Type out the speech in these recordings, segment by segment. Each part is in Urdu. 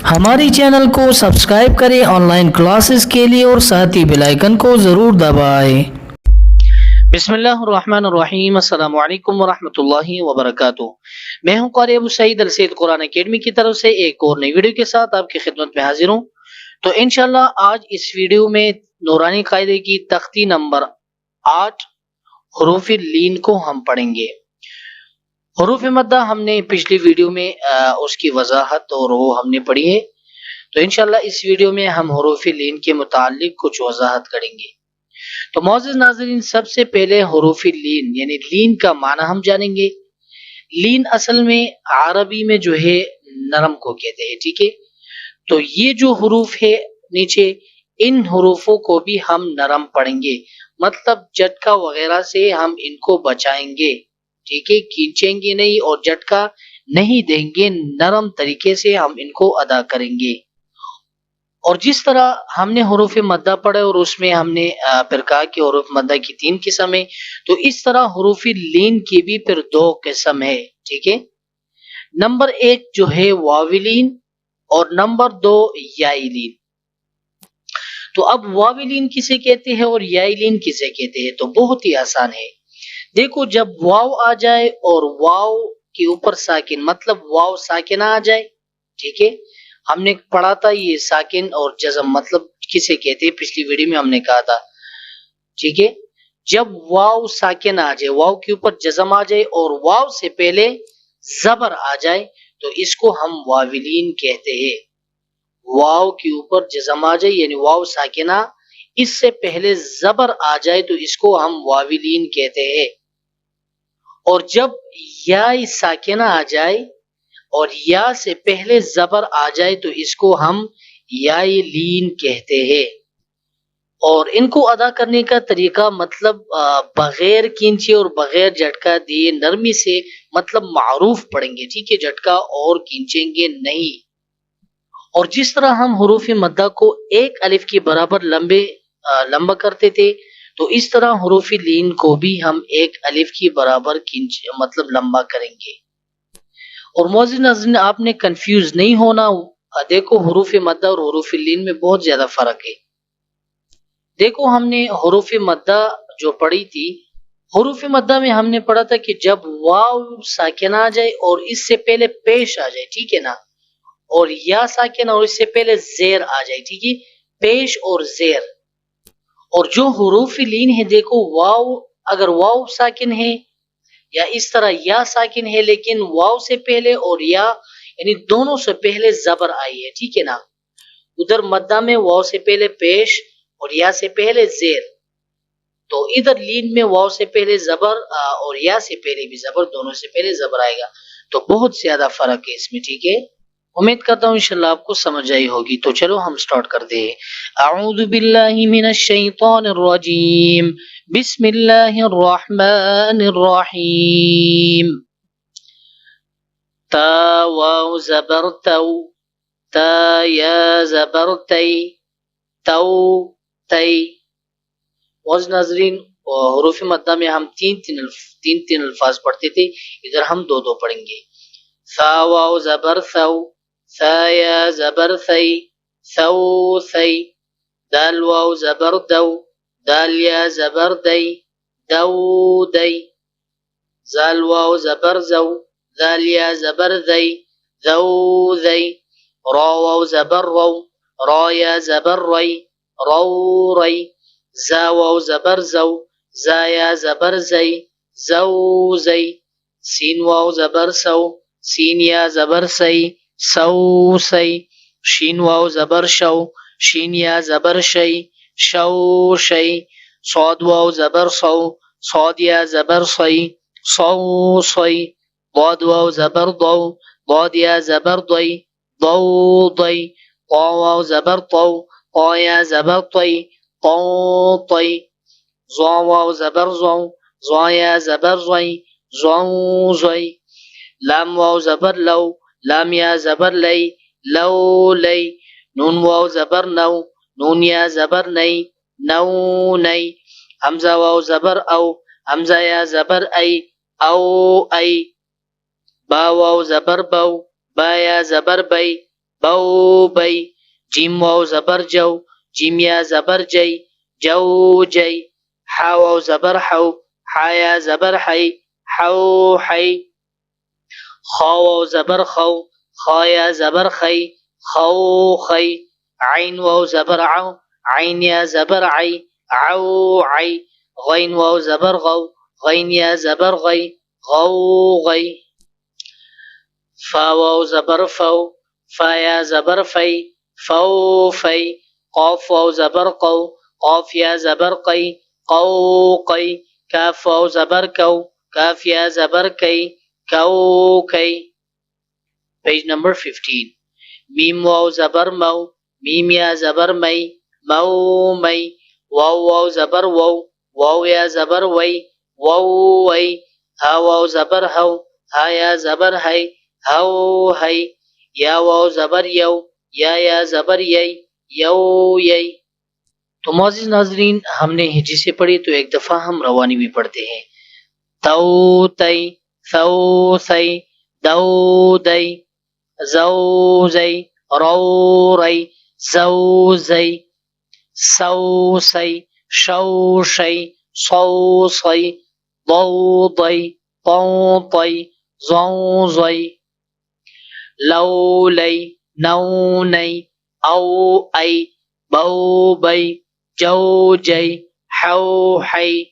ہماری چینل کو سبسکرائب کریں آن لائن کلاسز کے لیے اور ساتھ ہی بیل آئیکن کو ضرور دبائیں۔ بسم اللہ الرحمن الرحیم۔ السلام علیکم ورحمۃ اللہ وبرکاتہ۔ میں ہوں قاری ابو سعید السید قرآن اکیڈمی کی طرف سے ایک اور نئی ویڈیو کے ساتھ آپ کی خدمت میں حاضر ہوں۔ تو انشاءاللہ آج اس ویڈیو میں نورانی قاعدے کی تختی نمبر 8 حروف لین کو ہم پڑھیں گے۔ حروف مدہ ہم نے پچھلی ویڈیو میں اس کی وضاحت اور وہ ہم نے پڑھی ہے، تو انشاءاللہ اس ویڈیو میں ہم حروف لین کے متعلق کچھ وضاحت کریں گے۔ تو معزز ناظرین، سب سے پہلے حروف لین یعنی لین کا معنی ہم جانیں گے۔ لین اصل میں عربی میں جو ہے نرم کو کہتے ہیں، ٹھیک ہے؟ تو یہ جو حروف ہے نیچے، ان حروفوں کو بھی ہم نرم پڑھیں گے، مطلب جھٹکا وغیرہ سے ہم ان کو بچائیں گے، ٹھیک ہے؟ کھینچیں گے نہیں اور جھٹکا نہیں دیں گے، نرم طریقے سے ہم ان کو ادا کریں گے۔ اور جس طرح ہم نے حروف مدہ پڑھے اور اس میں ہم نے پھر کہا کہ حروف مدہ کی 3 قسم ہیں، تو اس طرح حروف لین کی بھی پھر 2 قسم ہے، ٹھیک ہے؟ نمبر 1 جو ہے واو لین اور نمبر 2 یائی لین۔ تو اب واو لین کسے کہتے ہیں اور یائی لین کسے کہتے ہیں؟ تو بہت ہی آسان ہے۔ دیکھو، جب واو آ جائے اور واو کے اوپر ساکن، مطلب واو ساکنہ آ جائے، ٹھیک ہے؟ ہم نے پڑھا تھا یہ ساکن اور جزم مطلب کسے کہتے ہیں، پچھلی ویڈیو میں ہم نے کہا تھا، ٹھیک ہے؟ جب واو ساکن آ جائے، واو کے اوپر جزم آ جائے اور واو سے پہلے زبر آ جائے، تو اس کو ہم واولین کہتے ہیں۔ واو کے اوپر جزم آ جائے یعنی واو ساکنہ، اس سے پہلے زبر آ جائے تو اس کو ہم واولین کہتے ہیں۔ اور جب یا ساکنہ آ جائے اور یا سے پہلے زبر آ جائے تو اس کو ہم یائی لین کہتے ہیں۔ اور ان کو ادا کرنے کا طریقہ مطلب بغیر کھینچے اور بغیر جھٹکا دیے نرمی سے مطلب معروف پڑھیں گے، ٹھیک ہے؟ جھٹکا اور کھینچیں گے نہیں۔ اور جس طرح ہم حروف مدہ کو ایک الف کے برابر لمبا کرتے تھے، تو اس طرح حروف لین کو بھی ہم ایک الف کی برابر مطلب لمبا کریں گے۔ اور معزز ناظرین، آپ نے کنفیوز نہیں ہونا، دیکھو حروف مدہ اور حروف لین میں بہت زیادہ فرق ہے۔ دیکھو، ہم نے حروف مدہ جو پڑھی تھی، حروف مدہ میں ہم نے پڑھا تھا کہ جب واو ساکنہ آ جائے اور اس سے پہلے پیش آ جائے، ٹھیک ہے نا؟ اور یا ساکنہ اور اس سے پہلے زیر آ جائے، ٹھیک ہے؟ پیش اور زیر۔ اور جو حروف لین ہے، دیکھو واو، اگر واو ساکن ہے یا اس طرح یا ساکن ہے لیکن واو سے پہلے اور یا یعنی دونوں سے پہلے زبر آئی ہے، ٹھیک ہے نا؟ ادھر مدہ میں واو سے پہلے پیش اور یا سے پہلے زیر، تو ادھر لین میں واو سے پہلے زبر اور یا سے پہلے بھی زبر، دونوں سے پہلے زبر آئے گا، تو بہت زیادہ فرق ہے اس میں، ٹھیک ہے؟ امید کرتا ہوں انشاءاللہ آپ کو سمجھ آئی ہوگی۔ تو چلو ہم سٹارٹ کرتے ہیں۔ اعوذ باللہ من الشیطان الرجیم، بسم اللہ الرحمن الرحیم۔ تا واو زبر تو، تا یا زبر تی، تو تی۔ معزز ناظرین، حروف مدہ میں ہم تین الفاظ پڑھتے تھے، ادھر ہم 2 پڑھیں گے۔ ثا واو زبر ثو، ثا یا زبر ثی، ثو ثی۔ دال واو زبر دو، دال یا زبر دی، دو دی۔ زال واو زبر زو، دال یا زبر ذی، ذو ذی۔ را واو زبر رو، را یا زبر ری، رو ری۔ زا واو زبر زو، زا یا زبر زی، زو زی۔ سین واو زبر سو، سین یا زبر سی، سو سی۔ شین واو زبر شو، شین یا زبر شی، شو شی۔ صاد واو زبر صو، صاد یا زبر صی، صو صی۔ ضاد واو زبر ضو، ضاد یا زبر ضی، ضو ضی۔ طا واو زبر طو، طا یا زبر طی، طو طی۔ ظا واو زبر ظو، ظا یا زبر ظی، ظو ظی۔ لام واو زبر لو، لام یا زبر لی، لو لی۔ نون واو زبر نو، نون یا زبر نی، نو نی۔ حمزہ واو زبر او، حمزہ یا زبر ای، او ای۔ با واو زبر بو، با یا زبر بی، بو بی جیم واو زبر جو جیم یا زبر جی جو جی حا واو زبر حو حا یا زبر حی حو حی خا واو زبر خو خا یا زبر خی خو خی عین واو زبر عو عین یا زبر عی عو عی غین واو زبر غو غین یا زبر غی غو غی فا واو زبر فو فا یا زبر فی فو فی قاف واو زبر قو قاف یا زبر قی قو قی کاف واو زبر کو کاف یا زبر کی کو کی پیج نمبر 15 میم واو زبر مو میم یا زبر می مو می واو واو زبر وو واو یا زبر وی وو وی ها واو زبر هو ها یا زبر ہی ہو ہی یا واو زبر یو یا زبر یی یو یی تو معزز ناظرین ہم نے ہجی سے پڑھی تو ایک دفعہ ہم روانی بھی پڑھتے ہیں تو تی ثو ثی دو دی زو زی رو ری زو زی سو سی شو شی صو صی ضو ضی طو طی ضو ضی لو لی نو نی او ای بو بی جو جی حو حی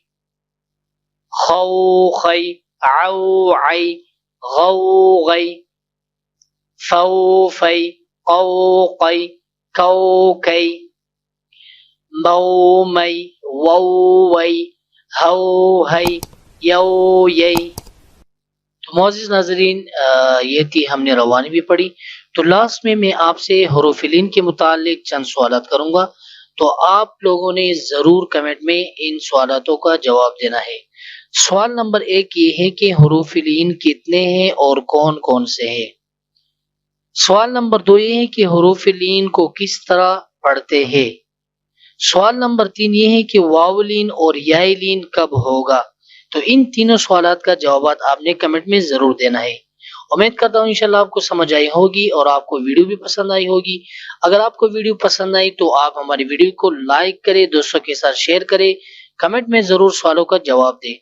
خو خی عو عی غو غی فو فی قو قی کو کی مو می وو وی ہو ہی یو یی تو معزز ناظرین یہ تھی ہم نے روانی بھی پڑھی تو لاسٹ میں آپ سے حروف لین کے متعلق چند سوالات کروں گا تو آپ لوگوں نے ضرور کمنٹ میں ان سوالاتوں کا جواب دینا ہے سوال نمبر 1 یہ ہے کہ حروف لین کتنے ہیں اور کون کون سے ہیں سوال نمبر 2 یہ ہے کہ حروف لین کو کس طرح پڑھتے ہیں سوال نمبر 3 یہ ہے کہ واو لین اور یا لین کب ہوگا تو ان تینوں سوالات کا جوابات آپ نے کمنٹ میں ضرور دینا ہے امید کرتا ہوں انشاءاللہ آپ کو سمجھ آئی ہوگی اور آپ کو ویڈیو بھی پسند آئی ہوگی اگر آپ کو ویڈیو پسند آئی تو آپ ہماری ویڈیو کو لائک کریں دوستوں کے ساتھ شیئر کریں کمنٹ میں ضرور سوالوں کا جواب دیں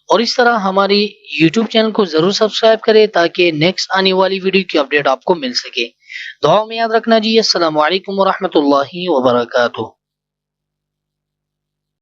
اور اس طرح ہماری یوٹیوب چینل کو ضرور سبسکرائب کریں تاکہ نیکسٹ آنے والی ویڈیو کی اپڈیٹ آپ کو مل سکے دعاؤں میں یاد رکھنا جی السلام علیکم ورحمۃ اللہ وبرکاتہ